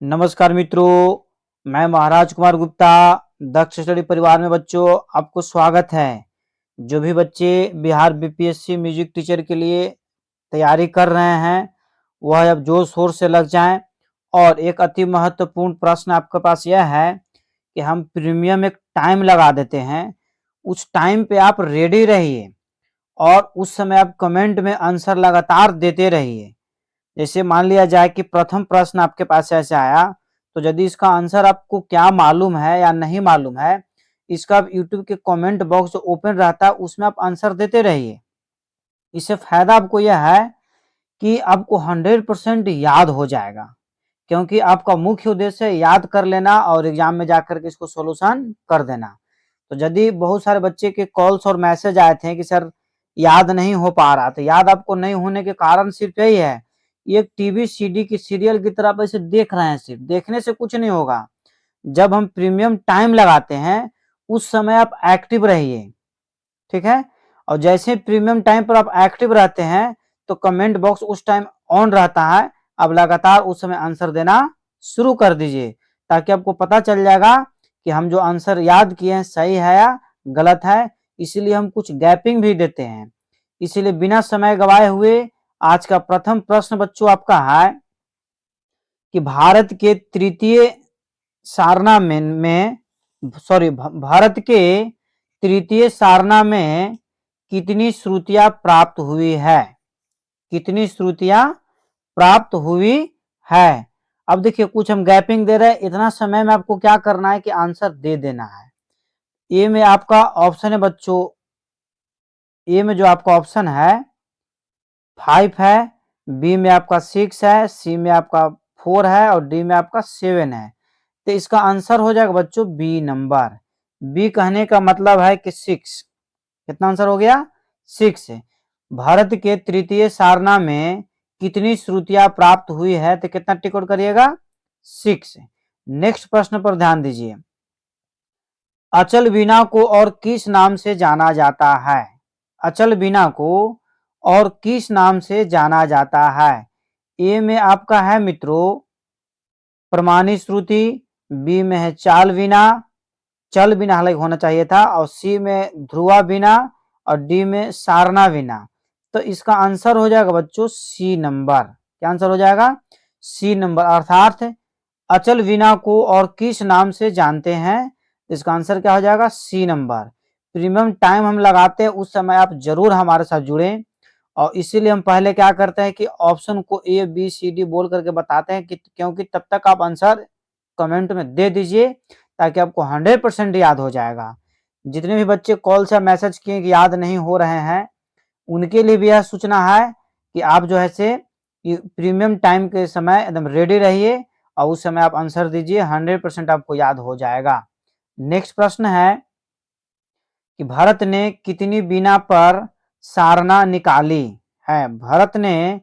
नमस्कार मित्रों, मैं महाराज कुमार गुप्ता दक्ष स्टडी परिवार में बच्चों आपको स्वागत है। जो भी बच्चे बिहार बीपीएससी म्यूजिक टीचर के लिए तैयारी कर रहे हैं वह अब जोर शोर से लग जाएं। और एक अति महत्वपूर्ण प्रश्न आपके पास यह है कि हम प्रीमियम एक टाइम लगा देते हैं, उस टाइम पे आप रेडी रहिए और उस समय आप कमेंट में आंसर लगातार देते रहिए। जैसे मान लिया जाए कि प्रथम प्रश्न आपके पास ऐसे आया, तो यदि इसका आंसर आपको क्या मालूम है या नहीं मालूम है, इसका आप यूट्यूब के कमेंट बॉक्स जो ओपन रहता है उसमें आप आंसर देते रहिए। इससे फायदा आपको यह है कि आपको 100% याद हो जाएगा, क्योंकि आपका मुख्य उद्देश्य है याद कर लेना और एग्जाम में जाकर के इसको सोल्यूशन कर देना। तो यदि बहुत सारे बच्चे के कॉल्स और मैसेज आए थे कि सर याद नहीं हो पा रहा, तो याद आपको नहीं होने के कारण सिर्फ यही है, एक टीवी सीडी की सीरियल की तरह आप ऐसे देख रहे हैं, सिर्फ देखने से कुछ नहीं होगा। जब हम प्रीमियम टाइम लगाते हैं उस समय आप एक्टिव रहिए, ठीक है। और जैसे प्रीमियम टाइम पर आप एक्टिव रहते हैं तो कमेंट बॉक्स उस टाइम ऑन रहता है, अब लगातार उस समय आंसर देना शुरू कर दीजिए, ताकि आपको पता चल जाएगा कि हम जो आंसर याद किए हैं सही है या गलत है। इसीलिए हम कुछ गैपिंग भी देते हैं। इसीलिए बिना समय गवाए हुए आज का प्रथम प्रश्न बच्चों आपका है कि भारत के तृतीय सारना में भारत के तृतीय सारना में कितनी श्रुतियां प्राप्त हुई है? कितनी श्रुतियां प्राप्त हुई है? अब देखिए, कुछ हम गैपिंग दे रहे हैं, इतना समय में आपको क्या करना है कि आंसर दे देना है। ए में आपका ऑप्शन है बच्चों, ए में जो आपका ऑप्शन है 5 है, बी में आपका 6 है, सी में आपका 4 है और डी में आपका 7 है। तो इसका आंसर हो जाएगा बच्चों बी नंबर। बी कहने का मतलब है कि 6। कितना आंसर हो गया? 6। भारत के तृतीय सारना में कितनी श्रुतियां प्राप्त हुई है, तो कितना टिक आउट करिएगा? 6। नेक्स्ट प्रश्न पर ध्यान दीजिए। अचल बीना को और किस नाम से जाना जाता है? अचल बीना को और किस नाम से जाना जाता है? ए में आपका है मित्रों प्रमाणी श्रुति, बी में है चाल बीना, चल बीना हालांकि होना चाहिए था, और सी में ध्रुवा बीना और डी में सारना बीना। तो इसका आंसर हो जाएगा बच्चों सी नंबर। क्या आंसर हो जाएगा? C number. अर्थात अचल बीना को और किस नाम से जानते हैं, इसका आंसर क्या हो जाएगा? C number. प्रीमियम टाइम हम लगाते हैं उस समय आप जरूर हमारे साथ जुड़ें, और इसीलिए हम पहले क्या करते हैं कि ऑप्शन को ए बी सी डी बोल करके बताते हैं, कि क्योंकि तब तक आप आंसर कमेंट में दे दीजिए ताकि आपको 100% याद हो जाएगा। जितने भी बच्चे कॉल से मैसेज किए कि याद नहीं हो रहे हैं, उनके लिए भी यह सूचना है कि आप जो है से प्रीमियम टाइम के समय एकदम रेडी रहिए और उस समय आप आंसर दीजिए, 100% आपको याद हो जाएगा। नेक्स्ट प्रश्न है कि भारत ने कितनी बीना पर सारना निकाली है? भारत ने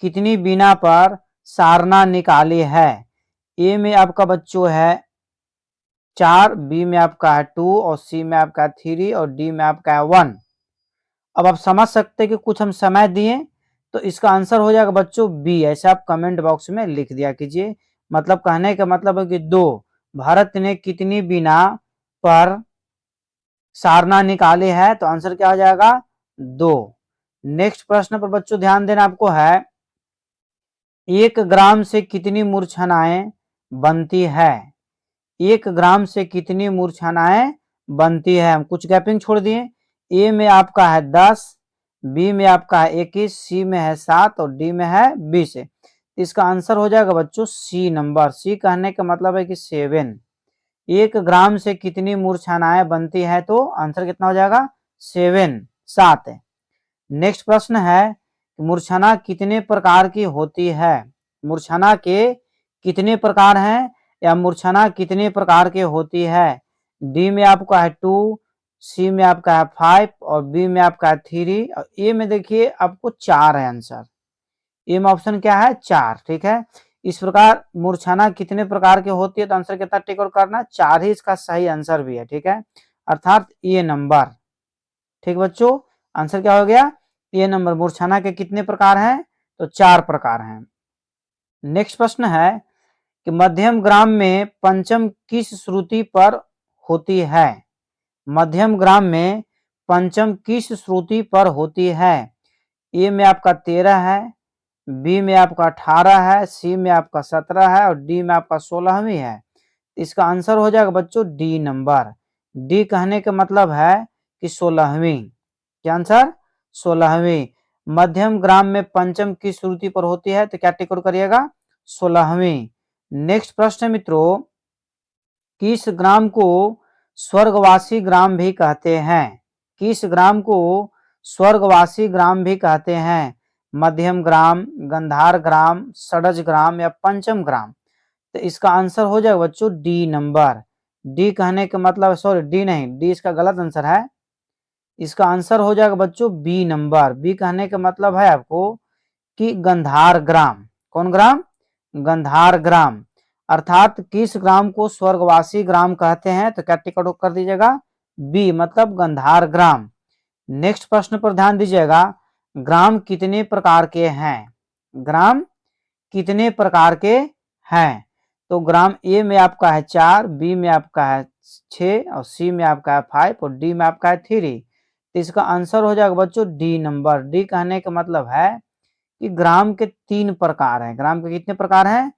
कितनी बीना पर सारना निकाली है? ए में आपका बच्चों है 4, बी में आपका है 2 और सी में आपका है 3 और डी में आपका है 1। अब आप समझ सकते हैं कि कुछ हम समय दिए, तो इसका आंसर हो जाएगा बच्चों बी। ऐसे आप कमेंट बॉक्स में लिख दिया कीजिए। मतलब कहने का मतलब है कि 2। भारत ने कितनी बीना पर सारना निकाली है, तो आंसर क्या हो जाएगा? 2। नेक्स्ट प्रश्न पर बच्चों ध्यान देना आपको है, 1 ग्राम से कितनी मूर्छनाएं बनती है? 1 ग्राम से कितनी मूर्छनाएं बनती है? हम कुछ गैपिंग छोड़ दिए। ए में आपका है 10, बी में आपका है 21, सी में है 7 और डी में है 20। इसका आंसर हो जाएगा बच्चों सी नंबर। सी कहने का मतलब है कि 7। 1 ग्राम से कितनी मूर्छनाएं बनती है, तो आंसर कितना हो जाएगा? 7। नेक्स्ट प्रश्न है, मूर्छना कितने प्रकार की होती है? मूर्छना के कितने प्रकार हैं या मूर्छना कितने प्रकार के होती है? डी में आपका है 2, सी में आपका है 5 और बी में आपका है 3 और ए में देखिए आपको 4 है आंसर। ए में ऑप्शन क्या है? 4। ठीक है। इस प्रकार मूर्छना कितने प्रकार की होती है, तो आंसर कितना टिक आउट करना? 4 ही इसका सही आंसर भी है। ठीक है, अर्थात ए नंबर। ठीक बच्चों, आंसर क्या हो गया? ए नंबर। मूर्छना के कितने प्रकार हैं? तो 4 प्रकार हैं। नेक्स्ट प्रश्न है कि मध्यम ग्राम में पंचम किस श्रुति पर होती है? मध्यम ग्राम में पंचम किस श्रुति पर होती है? ए में आपका 13 है, बी में आपका 18 है, सी में आपका 17 है और डी में आपका 16वीं है। इसका आंसर हो जाएगा बच्चों डी नंबर। डी कहने का मतलब है कि 16वीं। क्या आंसर? 16वीं। मध्यम ग्राम में पंचम किस श्रुति पर होती है? तो क्या टिक आउट करिएगा? 16वीं। नेक्स्ट प्रश्न मित्रों, किस ग्राम को स्वर्गवासी ग्राम भी कहते हैं? किस ग्राम को स्वर्गवासी ग्राम भी कहते हैं? मध्यम ग्राम, गंधार ग्राम, षडज ग्राम या पंचम ग्राम? तो इसका आंसर हो जाएगा बच्चों डी नंबर। डी कहने का मतलब, सॉरी डी नहीं, डी इसका गलत आंसर है। इसका आंसर हो जाएगा बच्चों बी नंबर। बी कहने का मतलब है आपको कि गंधार ग्राम। कौन ग्राम? गंधार ग्राम। अर्थात किस ग्राम को स्वर्गवासी ग्राम कहते हैं? तो क्या टिक आउट कर दीजिएगा? बी मतलब गंधार ग्राम। नेक्स्ट प्रश्न पर ध्यान दीजिएगा, ग्राम कितने प्रकार के हैं? ग्राम कितने प्रकार के हैं? तो ग्राम ए में आपका है 4, बी में आपका है 6 और सी में आपका है 5 और डी में आपका है 3। तो इसका आंसर हो जाएगा बच्चों डी नंबर। डी कहने का मतलब है कि ग्राम के 3 प्रकार हैं। ग्राम के कितने प्रकार हैं?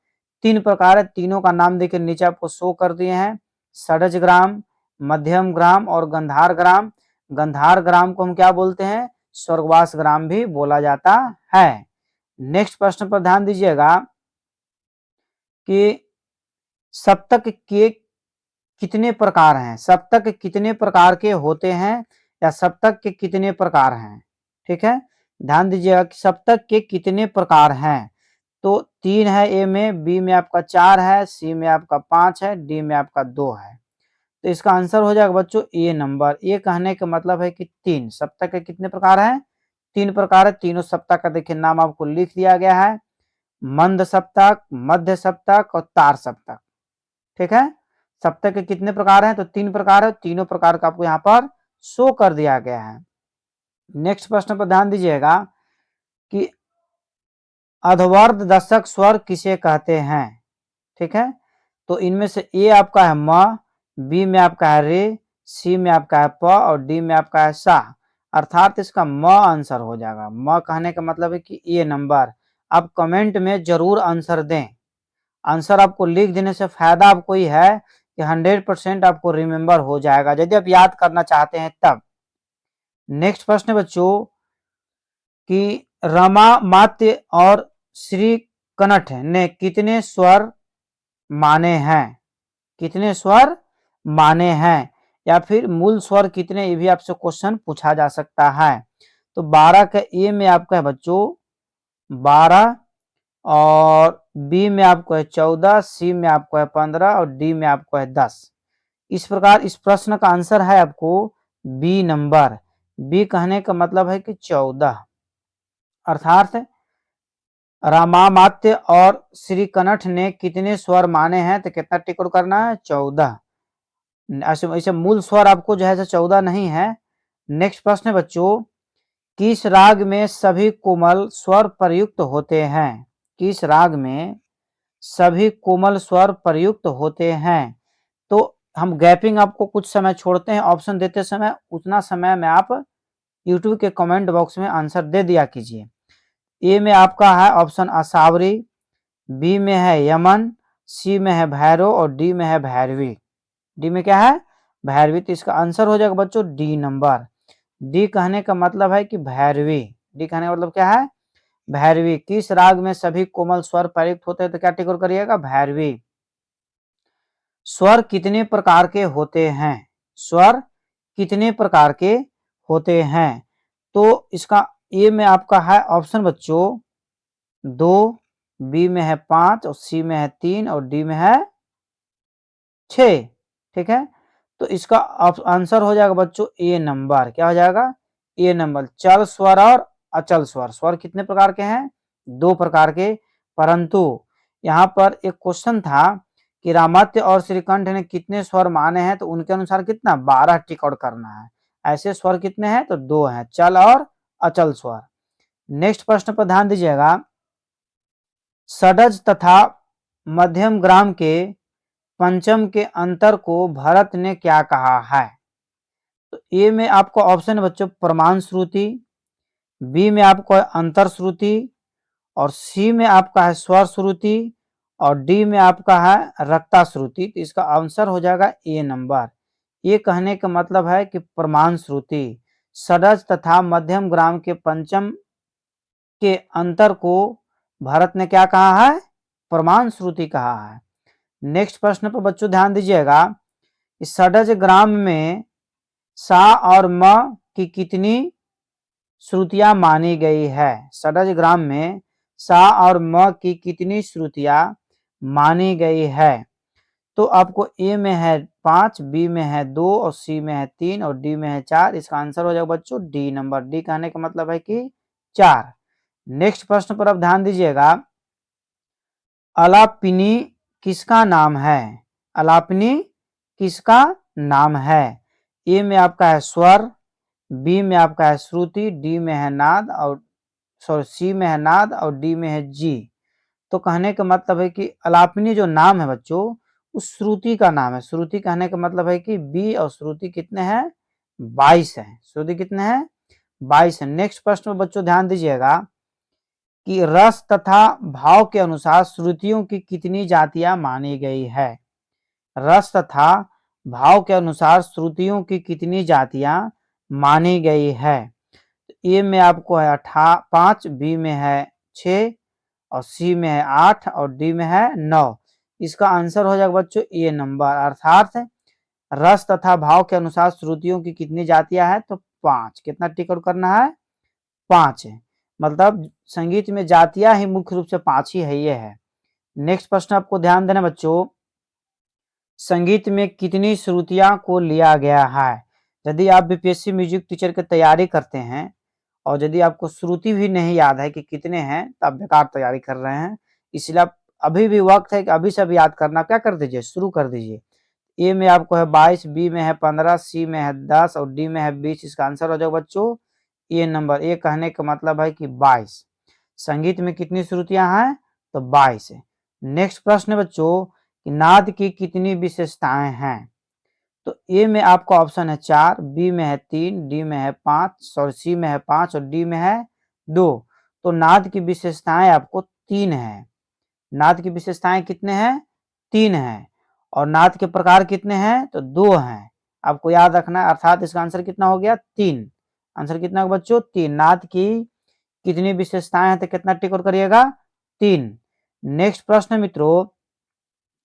3 प्रकार है। तीनों का नाम देखिए नीचे आपको शो कर दिए हैं, षडज ग्राम, मध्यम ग्राम और गंधार ग्राम। गंधार ग्राम को हम क्या बोलते हैं? स्वर्गवास ग्राम भी बोला जाता है। नेक्स्ट प्रश्न पर ध्यान दीजिएगा कि सप्तक के कितने प्रकार हैं? सप्तक कितने प्रकार के होते हैं या सप्तक के कितने प्रकार हैं? ठीक है, ध्यान दीजिएगा कि सप्तक के कितने प्रकार हैं। तो 3 है ए में, बी में आपका 4 है, सी में आपका 5 है, डी में आपका 2 है। तो इसका आंसर हो जाएगा बच्चों ए नंबर। ए कहने का मतलब है कि 3। सप्तक के कितने प्रकार हैं? 3 प्रकार है। तीनों सप्तक का देखिए नाम आपको लिख दिया गया है, मंद सप्तक, मध्य सप्तक और तार सप्तक। ठीक है, सप्तक के कितने प्रकार हैं? तो 3 प्रकार है। तीनों प्रकार का आपको यहाँ पर शो कर दिया गया है। नेक्स्ट प्रश्न पर ध्यान दीजिएगा कि अधवर्ध दशक स्वर किसे कहते हैं? ठीक है, तो इनमें से ए आपका है म, बी में आपका है रे, सी में आपका है प और डी में आपका है सा। अर्थात इसका म आंसर हो जाएगा। म कहने का मतलब है कि ए नंबर। आप कमेंट में जरूर आंसर दें। आंसर आपको लिख देने से फायदा आपको ही है कि 100% आपको रिमेंबर हो जाएगा यदि आप याद करना चाहते हैं तब। नेक्स्ट प्रश्न बच्चों कि रमा मात्य और श्री कनठ ने कितने स्वर माने हैं? कितने स्वर माने हैं या फिर मूल स्वर कितने, ये भी आपसे क्वेश्चन पूछा जा सकता है। तो 12 का ए में आपका है बच्चों 12 और बी में आपको है 14, सी में आपको है 15 और डी में आपको है 10। इस प्रकार इस प्रश्न का आंसर है आपको बी नंबर। बी कहने का मतलब है कि 14। अर्थात रामामात्य और श्री कनठ ने कितने स्वर माने हैं? तो कितना टिक आउट करना है? 14। ऐसे मूल स्वर आपको जो है 14 नहीं है। नेक्स्ट प्रश्न है बच्चों, किस राग में सभी कोमल स्वर प्रयुक्त होते हैं? किस राग में सभी कोमल स्वर प्रयुक्त होते हैं? तो हम गैपिंग आपको कुछ समय छोड़ते हैं ऑप्शन देते समय, उतना समय में आप यूट्यूब के कमेंट बॉक्स में आंसर दे दिया कीजिए। ए में आपका है ऑप्शन असावरी, बी में है यमन, सी में है भैरव और डी में है भैरवी। डी में क्या है? भैरवी। तो इसका आंसर हो जाएगा बच्चों डी नंबर। डी कहने का मतलब है कि भैरवी। डी कहने का मतलब क्या है? भैरवी। किस राग में सभी कोमल स्वर प्रयुक्त होते हैं? तो क्या टिक आउट करिएगा? भैरवी। स्वर कितने प्रकार के होते हैं? स्वर कितने प्रकार के होते हैं? तो इसका ए में आपका है ऑप्शन बच्चों 2, बी में है 5 और सी में है 3 और डी में है 6। ठीक है, तो इसका आंसर हो जाएगा बच्चों ए नंबर। क्या हो जाएगा? ए नंबर। चल स्वर और अचल स्वर। स्वर कितने प्रकार के हैं? 2 प्रकार के। परंतु यहाँ पर एक क्वेश्चन था कि रामात्य और श्रीकंठ ने कितने स्वर माने हैं? तो उनके अनुसार कितना? 12 टिक आउट करना है। ऐसे स्वर कितने हैं? तो 2 हैं, चल और अचल स्वर। नेक्स्ट प्रश्न पर ध्यान दीजिएगा, षडज तथा मध्यम ग्राम के पंचम के अंतर को भरत ने क्या कहा है? तो ए में आपको ऑप्शन है बच्चों प्रमाण श्रुति, बी में आपको है अंतर श्रुति, और सी में आपका है स्वर श्रुति, और डी में आपका है रक्ता श्रुति। तो इसका आंसर हो जाएगा ए नंबर। ये कहने का मतलब है कि प्रमाण श्रुति, षडज तथा मध्यम ग्राम के पंचम के अंतर को भरत ने क्या कहा है? प्रमाण श्रुति कहा है। नेक्स्ट प्रश्न पर बच्चों ध्यान दीजिएगा, षडज ग्राम में सा और म की कितनी श्रुतियां मानी गई है? षडज ग्राम में सा और म की कितनी श्रुतियां मानी गई है? तो आपको ए में है 5, बी में है 2, और सी में है 3, और डी में है 4। इसका आंसर हो जाएगा बच्चों डी नंबर। डी कहने का मतलब है कि 4। नेक्स्ट प्रश्न पर आप ध्यान दीजिएगा, अलापिनी किसका नाम है? अलापिनी किसका नाम है? ए में आपका है स्वर, बी में आपका है श्रुति, डी में है नाद, और सी में है नाद, और डी में है जी। तो कहने का मतलब है कि अलापिनी जो नाम है बच्चों उस श्रुति का नाम है। श्रुति कहने का मतलब है कि बी और श्रुति कितने हैं? 22 है। श्रुति कितने हैं? 22 है। नेक्स्ट प्रश्न में बच्चों ध्यान दीजिएगा कि रस तथा भाव के अनुसार श्रुतियों की कितनी जातियां मानी गई है? रस तथा भाव के अनुसार श्रुतियों की कितनी जातियां मानी गई है? ए में आपको है 5, बी में है 6, और सी में है 8, और डी में है 9। इसका आंसर हो जाएगा बच्चों ए नंबर। अर्थात रस तथा भाव के अनुसार श्रुतियों की कितनी जातियां हैं? तो 5। कितना टिक आउट करना है? 5 है। मतलब संगीत में जातियां ही मुख्य रूप से 5 ही है, ये है। नेक्स्ट प्रश्न आपको ध्यान देना बच्चों, संगीत में कितनी श्रुतियां को लिया गया है? यदि आप बीपीएससी म्यूजिक टीचर की तैयारी करते हैं और यदि आपको श्रुति भी नहीं याद है कि कितने हैं तो आप बेकार तैयारी कर रहे हैं। इसलिए आप अभी भी वक्त है कि अभी से अभी याद करना क्या कर दीजिए, शुरू कर दीजिए। ए में आपको है 22, बी में है 15, सी में है 10, और डी में है 20। इसका आंसर हो जाएगा बच्चों ए नंबर। ए कहने का मतलब है कि 22। संगीत में कितनी श्रुतियां हैं? तो 22 है। नेक्स्ट प्रश्न है बच्चों कि नाद की कितनी विशेषताएं हैं? तो ए में आपका ऑप्शन है 4, बी में है 3, डी में है 5, और सी में है 5, और डी में है 2। तो नाद की विशेषताएं आपको 3 है। नाद की विशेषताएं कितने हैं? 3 है। और नाद के प्रकार कितने हैं? तो 2 हैं। आपको याद रखना है। अर्थात इसका आंसर कितना हो गया? 3। आंसर कितना होगा बच्चों? 3। नाद की कितनी विशेषताएं हैं तो कितना टिक आउट करिएगा? 3। नेक्स्ट प्रश्न मित्रों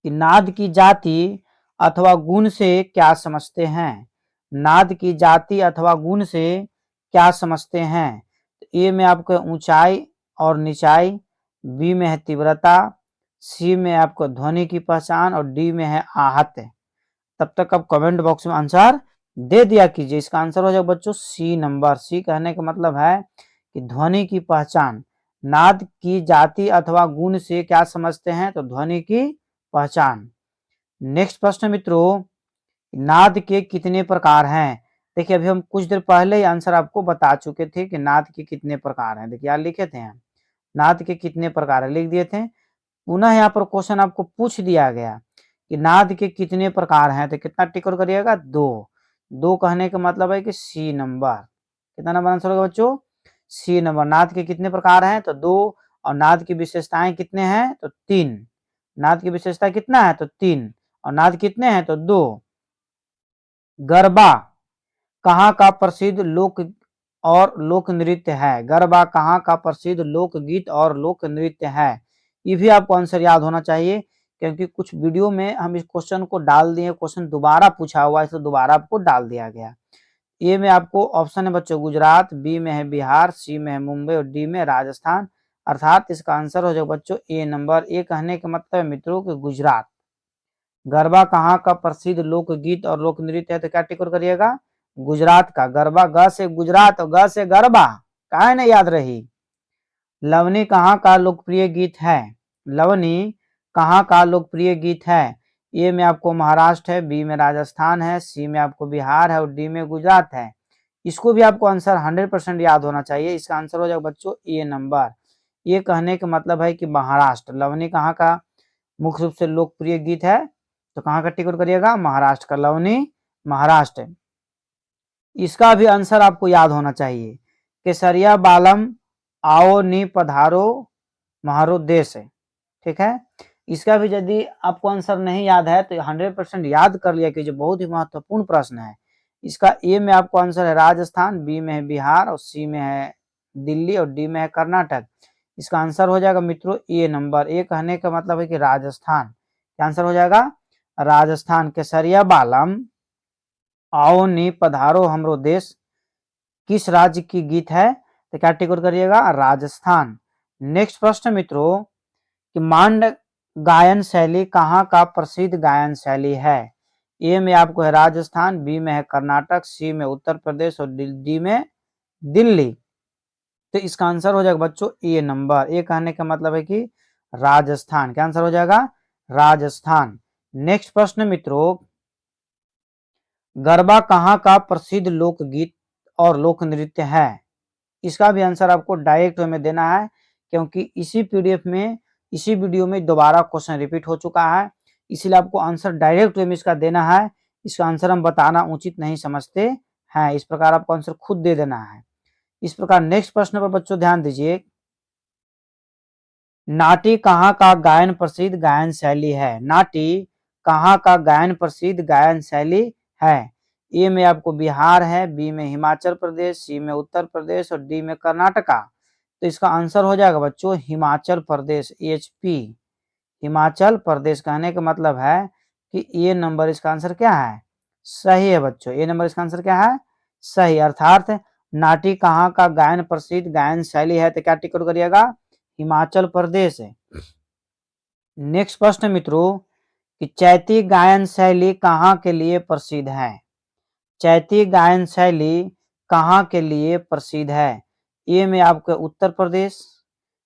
कि नाद की जाति अथवा गुण से क्या समझते हैं? नाद की जाति अथवा गुण से क्या समझते हैं? ए में आपको ऊंचाई और निचाई, बी में है तीव्रता, सी में आपको ध्वनि की पहचान, और डी में है आहत। तब तक आप कमेंट बॉक्स में आंसर दे दिया कीजिए। इसका आंसर हो जाएगा बच्चों सी नंबर। सी कहने का मतलब है कि ध्वनि की पहचान। नाद की जाति अथवा गुण से क्या समझते हैं? तो ध्वनि की पहचान। नेक्स्ट प्रश्न मित्रों, नाद के कितने प्रकार हैं? देखिए अभी हम कुछ देर पहले ही आंसर आपको बता चुके थे कि नाद के कितने प्रकार हैं। देखिए यहाँ लिखे थे हम, नाद के कितने प्रकार है लिख दिए थे। पुनः यहाँ पर क्वेश्चन आपको पूछ दिया गया कि नाद के कितने प्रकार हैं, तो कितना टिक आउट करिएगा? 2। 2 कहने का मतलब है कि सी नंबर। कितना नंबर आंसर होगा बच्चों? C number. नाद के कितने प्रकार हैं? तो 2। और नाद की विशेषताएं कितने हैं? तो 3। नाद की विशेषता कितना है? तो 3। और नाद कितने हैं? तो 2। गरबा कहाँ का प्रसिद्ध लोक और लोक नृत्य है? गरबा कहाँ का प्रसिद्ध लोकगीत और लोक नृत्य है? ये भी आपको आंसर याद होना चाहिए, क्योंकि कुछ वीडियो में हम इस क्वेश्चन को डाल दिए, क्वेश्चन दोबारा पूछा हुआ है, इसलिए दोबारा आपको डाल दिया गया। ए में आपको ऑप्शन है बच्चों गुजरात, बी में है बिहार, सी में है मुंबई, और डी में राजस्थान। अर्थात इसका आंसर हो जाएगा बच्चों ए नंबर। ए कहने का मतलब है मित्रों कि गुजरात। गरबा कहाँ का प्रसिद्ध लोकगीत और लोक नृत्य है? तो क्या टिक आउट करिएगा? गुजरात का। गरबा ग से गुजरात और ग से गरबा, काहे नहीं याद रही। लवनी कहाँ का लोकप्रिय गीत है? लवनी कहाँ का लोकप्रिय गीत है? ए में आपको महाराष्ट्र है, बी में राजस्थान है, सी में आपको बिहार है, और डी में गुजरात है। इसको भी आपको आंसर 100% याद होना चाहिए। इसका आंसर हो जाएगा बच्चों ए नंबर। ये कहने का मतलब है कि महाराष्ट्र। लवनी कहाँ का? मुख्य रूप से लोकप्रिय गीत है, तो कहाँ का टिक करिएगा, महाराष्ट्र का, लवनी महाराष्ट्र। इसका भी आंसर आपको याद होना चाहिए, केसरिया बालम आओ नी पधारो म्हारो देश है। ठीक है, इसका भी यदि आपको आंसर नहीं याद है तो 100% याद कर लिया कि जो बहुत ही महत्वपूर्ण प्रश्न है। इसका ए में आपको आंसर है राजस्थान, बी में है बिहार और सी में है दिल्ली और डी में है कर्नाटक। इसका आंसर हो जाएगा मित्रों ए नंबर। ए कहने का मतलब है कि राजस्थान, क्या आंसर हो जाएगा, राजस्थान। केसरिया बालम आओ नी पधारो हमरो देश किस राज्य की गीत है, तो क्या टिक करिएगा, राजस्थान। नेक्स्ट प्रश्न मित्रों कि मांड गायन शैली कहाँ का प्रसिद्ध गायन शैली है। ए में आपको है राजस्थान, बी में है कर्नाटक, सी में उत्तर प्रदेश और डी में दिल्ली। तो इसका आंसर हो जाएगा बच्चों ए नंबर। ए कहने का मतलब है कि राजस्थान, क्या आंसर हो जाएगा, राजस्थान। नेक्स्ट प्रश्न मित्रों, गरबा कहाँ का प्रसिद्ध लोकगीत और लोक नृत्य है। इसका भी आंसर आपको डायरेक्ट वे में देना है, क्योंकि इसी पीडीएफ में, इसी वीडियो में दोबारा क्वेश्चन रिपीट हो चुका है, इसीलिए आपको आंसर डायरेक्ट वे में इसका देना है। इसका आंसर हम बताना उचित नहीं समझते हैं, इस प्रकार आपको आंसर खुद दे देना है। इस प्रकार नेक्स्ट प्रश्न पर बच्चों ध्यान दीजिए, नाटी कहाँ का गायन प्रसिद्ध गायन शैली है। नाटी कहाँ का गायन प्रसिद्ध गायन शैली है। ए में आपको बिहार है, बी में हिमाचल प्रदेश, सी में उत्तर प्रदेश और डी में कर्नाटका। तो इसका आंसर हो जाएगा बच्चों हिमाचल प्रदेश, HP, हिमाचल प्रदेश। कहने का मतलब है कि ए नंबर इसका आंसर क्या है, सही है बच्चों। ए नंबर इसका आंसर क्या है, सही। अर्थात नाटी कहाँ का गायन प्रसिद्ध गायन शैली है, तो क्या टिक करिएगा, हिमाचल प्रदेश है। नेक्स्ट प्रश्न मित्रों कि चैती गायन शैली कहाँ के लिए प्रसिद्ध है। चैती गायन शैली कहाँ के लिए प्रसिद्ध है। ए में आपके उत्तर प्रदेश,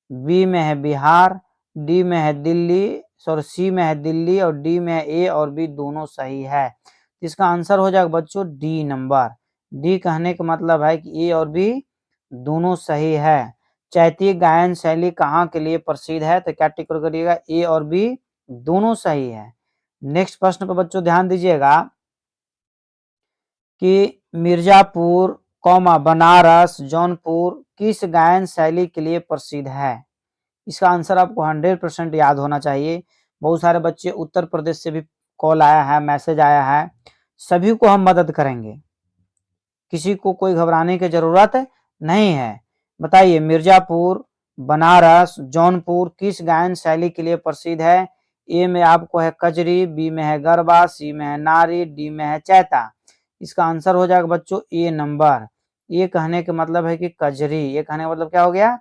बी में है बिहार, डी में है दिल्ली, सॉरी सी में है दिल्ली और डी में है ए और बी दोनों सही है। इसका आंसर हो जाएगा बच्चों डी नंबर। डी कहने का मतलब है कि ए और बी दोनों सही है। चैती गायन शैली कहाँ के लिए प्रसिद्ध है, तो क्या टिक करिएगा, ए और बी दोनों सही है। नेक्स्ट प्रश्न पर बच्चों ध्यान दीजिएगा कि मिर्जापुर, बनारस, जौनपुर किस गायन शैली के लिए प्रसिद्ध है। इसका आंसर आपको 100% याद होना चाहिए। बहुत सारे बच्चे उत्तर प्रदेश से भी कॉल आया है, मैसेज आया है, सभी को हम मदद करेंगे, किसी को कोई घबराने की जरूरत नहीं है। बताइए मिर्जापुर, बनारस, जौनपुर किस गायन शैली के लिए प्रसिद्ध है। ए में आपको है कजरी, बी में है गरबा, सी में है नारी, डी में है चैता। इसका आंसर हो जाएगा बच्चों ए नंबर। ये कहने का मतलब है कि कजरी, ये कहने का मतलब क्या हो गया,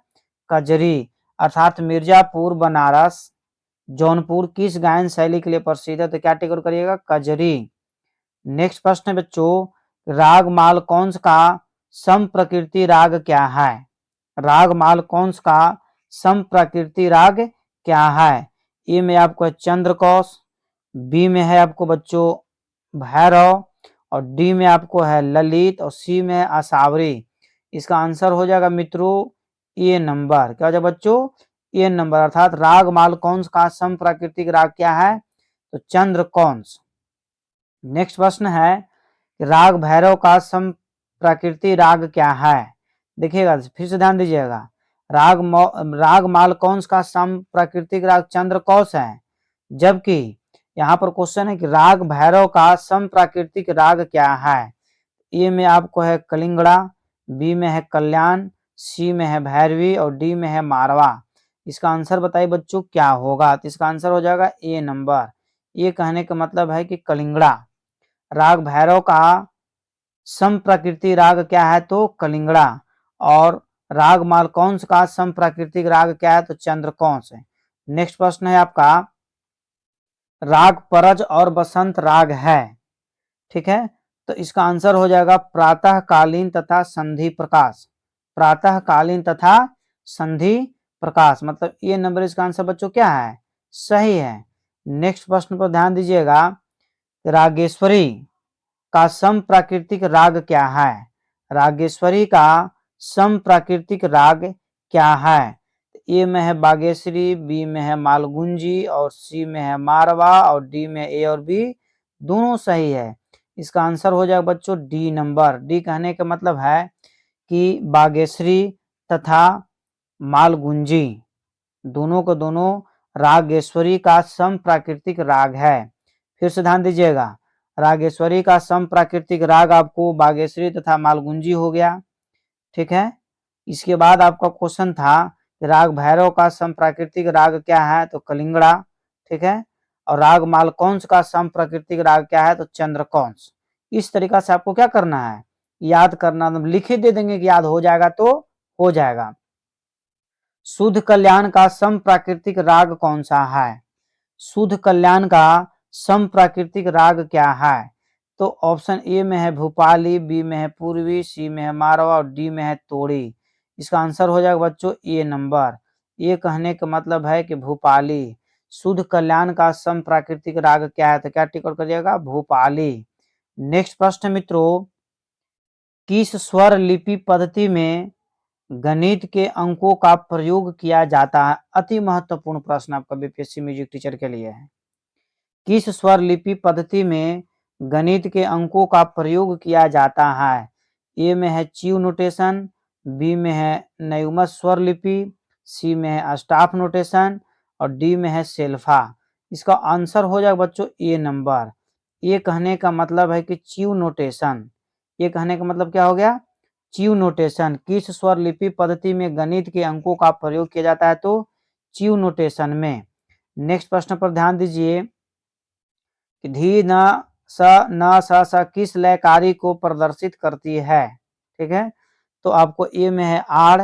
कजरी। अर्थात मिर्जापुर, बनारस, जौनपुर किस गायन शैली के लिए प्रसिद्ध है, तो क्या टिक करिएगा, कजरी। नेक्स्ट प्रश्न है बच्चों, राग मालकौंस का सम प्रकृति राग क्या है। राग मालकौंस का सम प्रकृति राग क्या है। ए में आपको है चंद्रकौश, बी में है आपको बच्चों भैरव और डी में आपको है ललित और सी में है आसावरी। इसका आंसर हो जाएगा मित्रों ए नंबर। क्या हो जाएगा बच्चों, ए नंबर। अर्थात राग मालकौंस का सम प्राकृतिक राग क्या है, तो चंद्रकौंस। नेक्स्ट प्रश्न है राग भैरव का सम प्राकृतिक राग क्या है। देखिएगा फिर से ध्यान दीजिएगा, राग मालकौंस का सम प्राकृतिक राग चंद्रकौश है, जबकि यहाँ पर क्वेश्चन है कि राग भैरव का सम प्राकृतिक राग क्या है। ए में आपको है कलिंगड़ा, बी में है कल्याण, सी में है भैरवी और डी में है मारवा। इसका आंसर बताइए बच्चों क्या होगा, तो इसका आंसर हो जाएगा ए नंबर। ये कहने का मतलब है कि कलिंगड़ा। राग भैरव का सम प्रकृति राग क्या है, तो कलिंगड़ा। और राग मालकौंस का सम प्राकृतिक राग क्या है, तो चंद्रकौंस है। नेक्स्ट प्रश्न है आपका, राग परज और बसंत राग है, ठीक है, तो इसका आंसर हो जाएगा प्रातःकालीन तथा संधि प्रकाश। प्रातःकालीन तथा संधि प्रकाश, मतलब ये नंबर इसका आंसर बच्चों क्या है, सही है। नेक्स्ट प्रश्न पर ध्यान दीजिएगा, रागेश्वरी का सम प्राकृतिक राग क्या है। रागेश्वरी का सम प्राकृतिक राग क्या है। ए में है बागेश्वरी, बी में है मालगुंजी और सी में है मारवा और डी में ए और बी दोनों सही है। इसका आंसर हो जाएगा बच्चों डी नंबर। डी कहने का मतलब है कि बागेश्वरी तथा मालगुंजी दोनों को दोनों रागेश्वरी का सम प्राकृतिक राग है। फिर से ध्यान दीजिएगा, रागेश्वरी का सम प्राकृतिक राग आपको बागेश्वरी तथा मालगुंजी हो गया, ठीक है। इसके बाद आपका क्वेश्चन था कि राग भैरव का सम प्राकृतिक राग क्या है, तो कलिंगड़ा, ठीक है। और राग मालकौंस का सम प्राकृतिक राग क्या है, तो चंद्रकौंस। इस तरीका से आपको क्या करना है, याद करना, मतलब लिखे दे देंगे कि याद हो जाएगा तो हो जाएगा। शुद्ध कल्याण का सम प्राकृतिक राग कौन सा है? शुद्ध कल्याण का सम प्राकृतिक राग क्या है? तो ऑप्शन ए में है भूपाली, बी में है पूर्वी, सी में है मारवा और डी में है तोड़ी। इसका आंसर हो जाएगा बच्चों ए नंबर। ये कहने का मतलब है कि भूपाली। शुद्ध कल्याण का सम प्राकृतिक राग क्या है, तो क्या टिक करिएगा, भूपाली। नेक्स्ट प्रश्न मित्रों, किस स्वर लिपि पद्धति में गणित के अंकों का प्रयोग किया जाता है? अति महत्वपूर्ण प्रश्न आपका बीपीएससी म्यूजिक टीचर के लिए है। किस स्वर लिपि पद्धति में गणित के अंकों का प्रयोग किया जाता है? ए में है च्यू नोटेशन, बी में है न्यूमन स्वर लिपि, सी में है अस्टाफ नोटेशन और डी में है सेल्फा। इसका आंसर हो जाएगा बच्चों ए नंबर। ये कहने का मतलब है कि च्यू नोटेशन। ये कहने का मतलब क्या हो गया, च्यू नोटेशन। किस स्वर लिपि पद्धति में गणित के अंकों का प्रयोग किया जाता है, तो च्यू नोटेशन में। नेक्स्ट प्रश्न पर ध्यान दीजिए कि धी न स किस लयकारी को प्रदर्शित करती है, ठीक है। तो आपको ए में है आड़,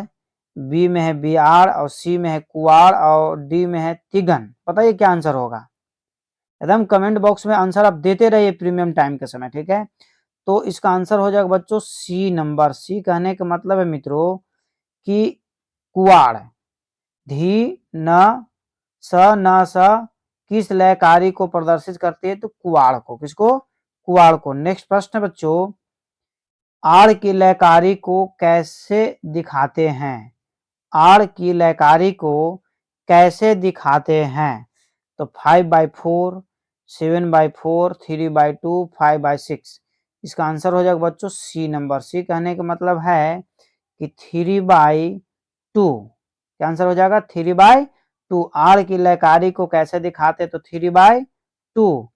बी में है बियाड़ और सी में है कुआड़ और डी में है तिगन। बताइए क्या आंसर होगा, एकदम कमेंट बॉक्स में आंसर आप देते रहिए प्रीमियम टाइम के समय, ठीक है। तो इसका आंसर हो जाएगा बच्चों सी नंबर। सी कहने का मतलब है मित्रों कि कुआड़। धी न स किस लयकारी को प्रदर्शित करती है, तो कुआड़ को। किसको, कुआड़ को। नेक्स्ट प्रश्न बच्चों, आड़ की लयकारी को कैसे दिखाते हैं? आड़ की लयकारी को कैसे दिखाते हैं? तो 5/4, 7/4, 3/2, 5/6। इसका आंसर हो जाएगा बच्चों सी नंबर। सी कहने का मतलब है कि 3/2। क्या आंसर हो जाएगा, 3/2। आड़ की लयकारी को कैसे दिखाते, तो 3/2।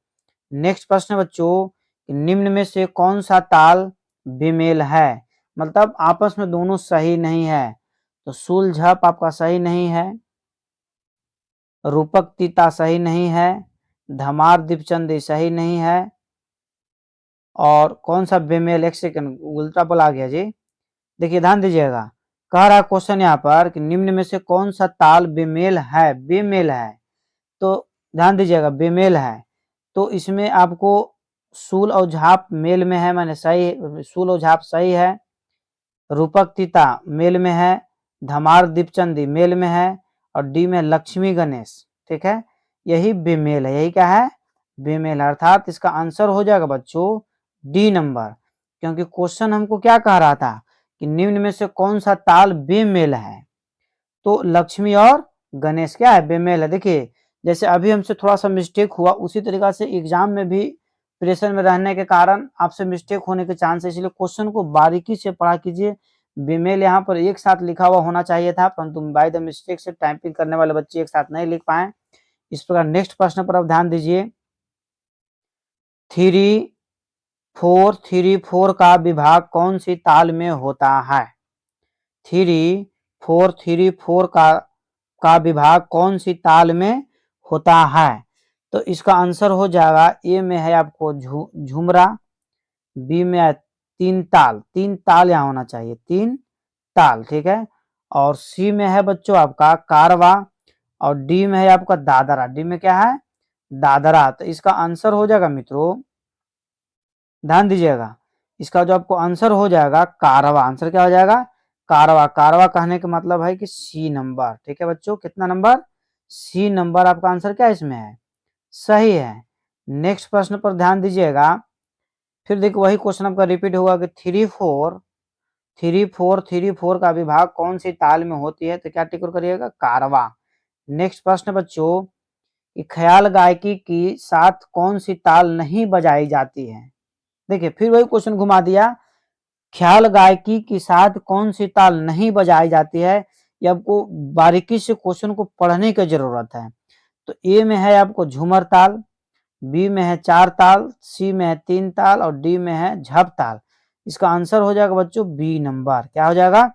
नेक्स्ट प्रश्न बच्चों, निम्न में से कौन सा ताल बेमेल है, मतलब आपस में दोनों सही नहीं है? तो सुलझप आपका सही नहीं है, रूपक तीता सही नहीं है, धमार दीपचंदी सही नहीं है, और कौन सा बेमेल, एक सेकंड उल्टा बोला गया जी। देखिए ध्यान दीजिएगा, कह रहा है क्वेश्चन यहाँ पर कि निम्न में से कौन सा ताल बेमेल है, बेमेल है। तो ध्यान दीजिएगा बेमेल है, तो इसमें आपको सूल और झाप मेल में है, माने सही, सूल और झाप सही है, रूपक तीता मेल में है, धमार दीपचंदी मेल में है और डी में लक्ष्मी गणेश, ठीक है। यही बेमेल है, यही क्या है, बेमेल है। अर्थात इसका आंसर हो जाएगा बच्चों डी नंबर, क्योंकि क्वेश्चन हमको क्या कह रहा था कि निम्न में से कौन सा ताल बेमेल है, तो लक्ष्मी और गणेश क्या है, बेमेल है। देखिए जैसे अभी हमसे थोड़ा सा मिस्टेक हुआ, उसी तरीका से एग्जाम में भी प्रेशर में रहने के कारण आपसे मिस्टेक होने के चांस है, इसलिए क्वेश्चन को बारीकी से पढ़ा कीजिए। बेमेल यहाँ पर एक साथ लिखा हुआ होना चाहिए था, परंतु बाय द मिस्टेक से टाइपिंग करने वाले बच्चे एक साथ नहीं लिख पाए। इस प्रकार नेक्स्ट प्रश्न पर आप ध्यान दीजिए, 3/4 का विभाग कौन सी ताल में होता है? 3/4 का विभाग कौन सी ताल में होता है? तो इसका आंसर हो जाएगा, ए में है आपको झुमरा, बी में है तीन ताल, तीन ताल यहाँ होना चाहिए, तीन ताल, ठीक है। और सी में है बच्चों आपका कारवा और डी में है आपका दादरा। डी में क्या है, दादरा। तो इसका आंसर हो जाएगा मित्रों, ध्यान दीजिएगा, इसका जो आपको आंसर हो जाएगा कारवा। आंसर क्या हो जाएगा, कारवा। कारवा कहने का मतलब है कि सी नंबर, ठीक है बच्चों। कितना नंबर, सी नंबर आपका आंसर क्या इसमें है, सही है। नेक्स्ट प्रश्न पर ध्यान दीजिएगा, फिर देखो वही क्वेश्चन आपका रिपीट होगा कि 3/4 3/4 का विभाग कौन सी ताल में होती है? तो क्या टिक करिएगा? कारवा। नेक्स्ट प्रश्न बच्चों, कि ख्याल गायकी की साथ कौन सी ताल नहीं बजाई जाती है? देखिए फिर वही क्वेश्चन घुमा दिया। ख्याल गायकी के साथ कौन सी ताल नहीं बजाई जाती है? ये आपको बारीकी से क्वेश्चन को पढ़ने की जरूरत है। तो ए में है आपको झूमर ताल, बी में है 4 ताल, सी में है 3 ताल और डी में है झप ताल। इसका आंसर हो जाएगा बच्चों बी नंबर। क्या हो जाएगा?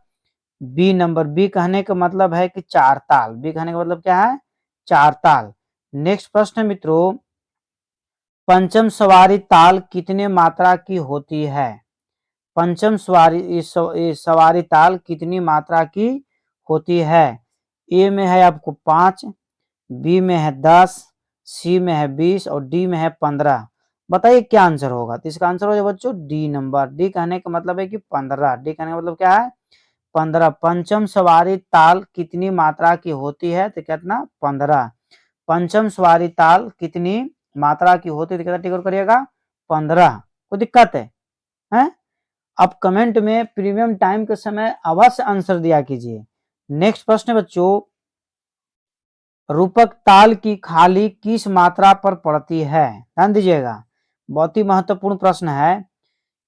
B number. बी कहने का मतलब है कि 4 ताल। बी कहने का मतलब क्या है? 4 ताल। नेक्स्ट प्रश्न मित्रों, पंचम सवारी ताल कितने मात्रा की होती है? पंचम सवारी ताल कितनी मात्रा की होती है? ए में है आपको 5, बी में है 10, सी में है 20 और डी में है 15। बताइए क्या आंसर होगा? तो इसका आंसर हो जाएगा बच्चों डी नंबर। डी कहने का मतलब है कि 15। डी कहने का मतलब क्या है? 15। पंचम सवारी ताल कितनी मात्रा की होती है? तो कितना? 15। पंचम सवारी ताल कितनी मात्रा की होती है? तो कितना टिक करिएगा? 15। कोई दिक्कत है? हैं? आप कमेंट में प्रीमियम टाइम के समय अवश्य आंसर दिया कीजिए। नेक्स्ट प्रश्न बच्चों, रूपक ताल की खाली किस मात्रा पर पड़ती है? ध्यान दीजिएगा, बहुत ही महत्वपूर्ण प्रश्न है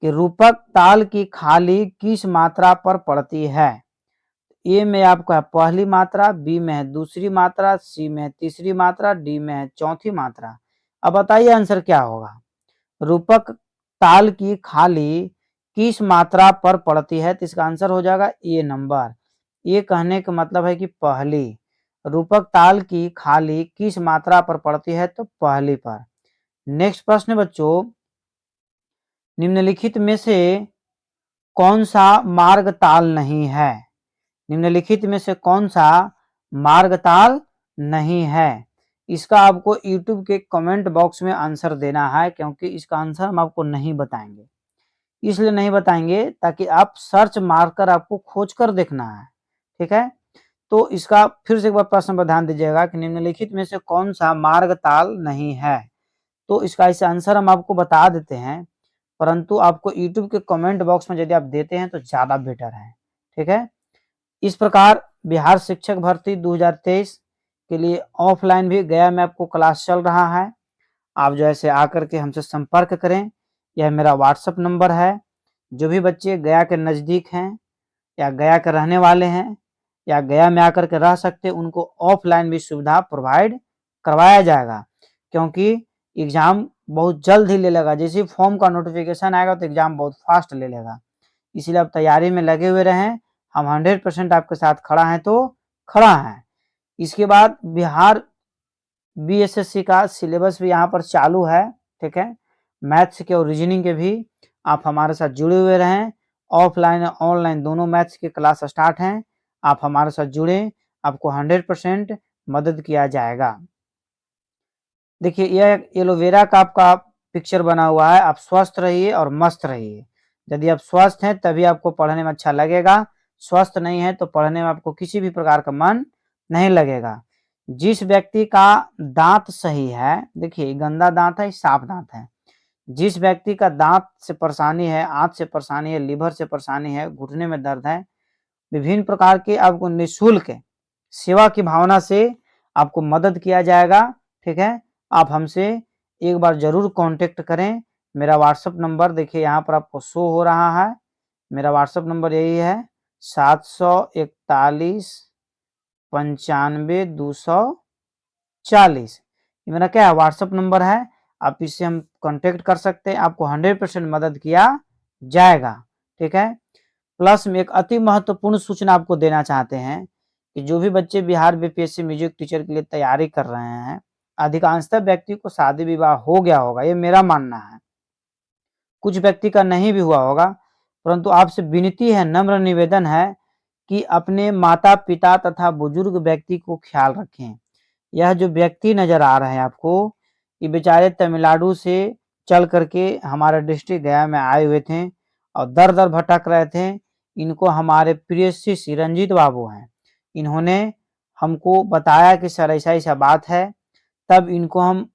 कि रूपक ताल की खाली किस मात्रा पर पड़ती है? ए में आपको है पहली मात्रा, बी में है दूसरी मात्रा, सी में है तीसरी मात्रा, डी में है चौथी मात्रा। अब बताइए आंसर क्या होगा? रूपक ताल की खाली किस मात्रा पर पड़ती है? तो इसका आंसर हो जाएगा ए नंबर। ये कहने का मतलब है कि पहली। रूपक ताल की खाली किस मात्रा पर पड़ती है? तो पहली पर। नेक्स्ट प्रश्न बच्चों, निम्नलिखित में से कौन सा मार्ग ताल नहीं है? निम्नलिखित में से कौन सा मार्ग ताल नहीं है? इसका आपको YouTube के कमेंट बॉक्स में आंसर देना है, क्योंकि इसका आंसर हम आपको नहीं बताएंगे। इसलिए नहीं बताएंगे ताकि आप सर्च मारकर आपको खोज कर देखना है। ठीक है? तो इसका फिर से एक बार प्रश्न पर ध्यान दीजिएगा कि निम्नलिखित में से कौन सा मार्ग ताल नहीं है? तो इसका इसे आंसर हम आपको बता देते हैं, परंतु आपको YouTube के कमेंट बॉक्स में यदि आप देते हैं तो ज्यादा बेटर है। ठीक है? इस प्रकार बिहार शिक्षक भर्ती 2023 के लिए ऑफलाइन भी गया में आपको क्लास चल रहा है। आप जो है आकर के हमसे संपर्क करें। यह मेरा व्हाट्सएप नंबर है। जो भी बच्चे गया के नज़दीक हैं या गया के रहने वाले हैं या गया में आकर के रह सकते हैं, उनको ऑफलाइन भी सुविधा प्रोवाइड करवाया जाएगा, क्योंकि एग्जाम बहुत जल्द ही ले लेगा। जैसे फॉर्म का नोटिफिकेशन आएगा तो एग्जाम बहुत फास्ट ले लेगा। इसलिए आप तैयारी में लगे हुए रहें। हम 100% आपके साथ खड़ा हैं तो खड़ा हैं। इसके बाद बिहार BSSC का सिलेबस भी यहाँ पर चालू है। ठीक है? मैथ्स के और रीजनिंग के भी आप हमारे साथ जुड़े हुए रहें। ऑफलाइन और ऑनलाइन दोनों मैथ्स के क्लास स्टार्ट हैं। आप हमारे साथ जुड़ें, आपको 100% मदद किया जाएगा। देखिए यह एलोवेरा का आपका पिक्चर बना हुआ है। आप स्वस्थ रहिए और मस्त रहिए। यदि आप स्वस्थ हैं तभी आपको पढ़ने में अच्छा लगेगा। स्वस्थ नहीं है तो पढ़ने में आपको किसी भी प्रकार का मन नहीं लगेगा। जिस व्यक्ति का दांत सही है, देखिए गंदा दांत है, साफ दांत है। जिस व्यक्ति का दांत से परेशानी है, आंत से परेशानी है, लीवर से परेशानी है, घुटने में दर्द है, विभिन्न प्रकार के आपको निःशुल्क सेवा की भावना से आपको मदद किया जाएगा। ठीक है? आप हमसे एक बार जरूर कांटेक्ट करें। मेरा व्हाट्सएप नंबर देखिए यहाँ पर आपको शो हो रहा है। मेरा व्हाट्सएप नंबर यही है 741 95 240। ये मेरा क्या है? व्हाट्सएप नंबर है। आप इससे हम कांटेक्ट कर सकते हैं। आपको 100% मदद किया जाएगा। ठीक है? प्लस में एक अति महत्वपूर्ण सूचना आपको देना चाहते हैं कि जो भी बच्चे बिहार BPSC म्यूजिक टीचर के लिए तैयारी कर रहे हैं, अधिकांशतः व्यक्ति को शादी विवाह हो गया होगा, ये मेरा मानना है। कुछ व्यक्ति का नहीं भी हुआ होगा, परंतु आपसे विनती है, नम्र निवेदन है कि अपने माता पिता तथा बुजुर्ग व्यक्ति को ख्याल रखें। यह जो व्यक्ति नजर आ रहे हैं आपको, ये बेचारे तमिलनाडु से चल करके हमारे डिस्ट्रिक्ट गया में आए हुए थे और दर दर भटक रहे थे। इनको हमारे प्रिय शिष्य रंजीत बाबू हैं, इन्होंने हमको बताया कि सर ऐसा ऐसा बात है। तब इनको हम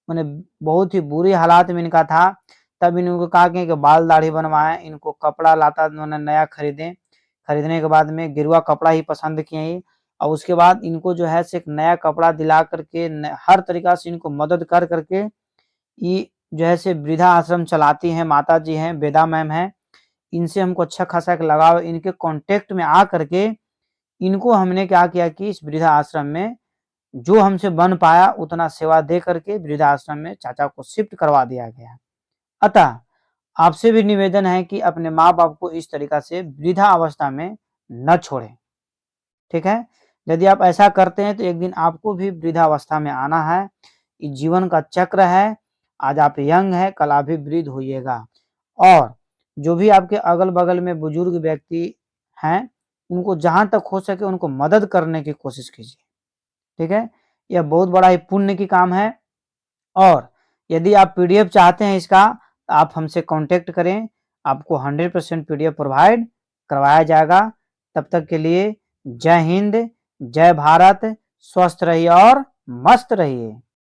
मैंने बहुत ही बुरी हालात में इनका था, तब इनको कहा कि बाल दाढ़ी बनवाएं, इनको कपड़ा लाता उन्होंने नया खरीदें, खरीदने के बाद में गिरुआ कपड़ा ही पसंद किए ही, और उसके बाद इनको जो है एक नया कपड़ा दिला करके हर तरीका से इनको मदद कर करके ये जो है से वृद्धा आश्रम चलाती हैं, माता जी हैं, बेदा मैम हैं, इनसे हमको अच्छा खासा एक लगाव, इनके कांटेक्ट में आ करके इनको हमने क्या किया कि इस वृद्धा आश्रम में जो हमसे बन पाया उतना सेवा दे करके वृद्धा आश्रम में चाचा को शिफ्ट करवा दिया गया। अतः आपसे भी निवेदन है कि अपने माँ बाप को इस तरीका से वृद्धा अवस्था में न छोड़ें, ठीक है। यदि आप ऐसा करते हैं तो एक दिन आपको भी वृद्धावस्था में आना है। ये जीवन का चक्र है। आज आप यंग है, कल आप भी वृद्ध होइएगा। और जो भी आपके अगल बगल में बुजुर्ग व्यक्ति हैं, उनको जहां तक हो सके उनको मदद करने की कोशिश कीजिए, ठीक है। यह बहुत बड़ा ही पुण्य की काम है। और यदि आप पीडीएफ चाहते हैं इसका, तो आप हमसे कांटेक्ट करें, आपको 100% पीडीएफ प्रोवाइड करवाया जाएगा। तब तक के लिए जय हिंद, जय भारत, स्वस्थ रहिए और मस्त रहिए।